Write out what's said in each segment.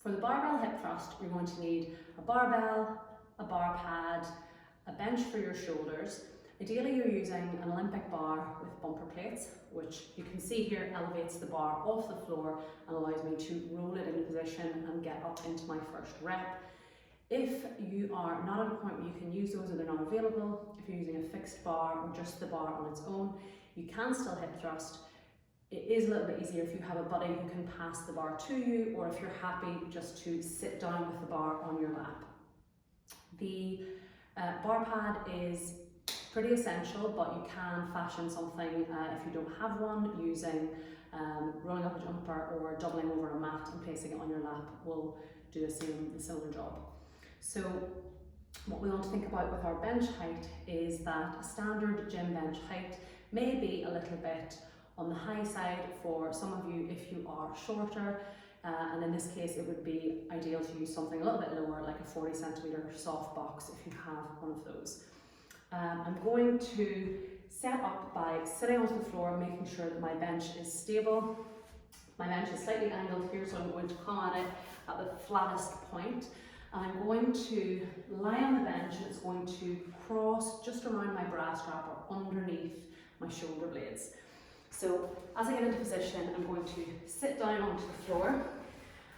For the barbell hip thrust, you're going to need a barbell, a bar pad, a bench for your shoulders. Ideally, you're using an Olympic bar with bumper plates, which you can see here elevates the bar off the floor and allows me to roll it into position and get up into my first rep. If you are not at a point where you can use those or they're not available, if you're using a fixed bar or just the bar on its own, you can still hip thrust. It is a little bit easier if you have a buddy who can pass the bar to you, or if you're happy just to sit down with the bar on your lap. The bar pad is pretty essential, but you can fashion something if you don't have one, using rolling up a jumper or doubling over a mat and placing it on your lap will do the similar job. So what we want to think about with our bench height is that a standard gym bench height may be a little bit on the high side for some of you if you are shorter, and in this case it would be ideal to use something a little bit lower, like a 40 centimeter soft box if you have one of those. I'm going to set up by sitting onto the floor, making sure that my bench is stable. My bench is slightly angled here, so I'm going to come at it at the flattest point. And I'm going to lie on the bench and it's going to cross just around my bra strap or underneath my shoulder blades. So as I get into position, I'm going to sit down onto the floor.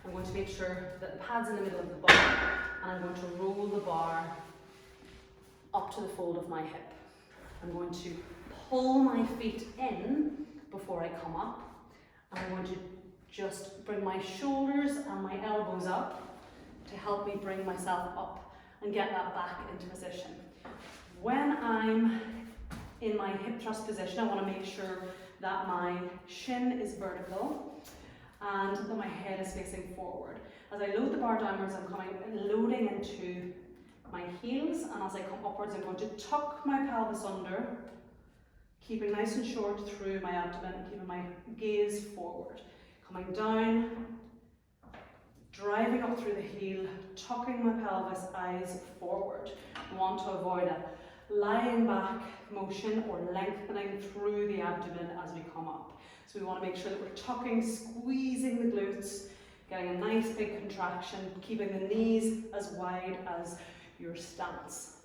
I'm going to make sure that the pad's in the middle of the bar, and I'm going to roll the bar up to the fold of my hip. I'm going to pull my feet in before I come up, and I'm going to just bring my shoulders and my elbows up to help me bring myself up and get that back into position. When I'm in my hip thrust position, I want to make sure that my shin is vertical and that my head is facing forward. As I load the bar downwards, I'm loading into my heels, and as I come upwards, I'm going to tuck my pelvis under, keeping nice and short through my abdomen, keeping my gaze forward. Coming down, driving up through the heel, tucking my pelvis, eyes forward. We want to avoid a lying back motion or lengthening through the abdomen as we come up. So we want to make sure that we're tucking, squeezing the glutes, getting a nice big contraction, keeping the knees as wide as your stance.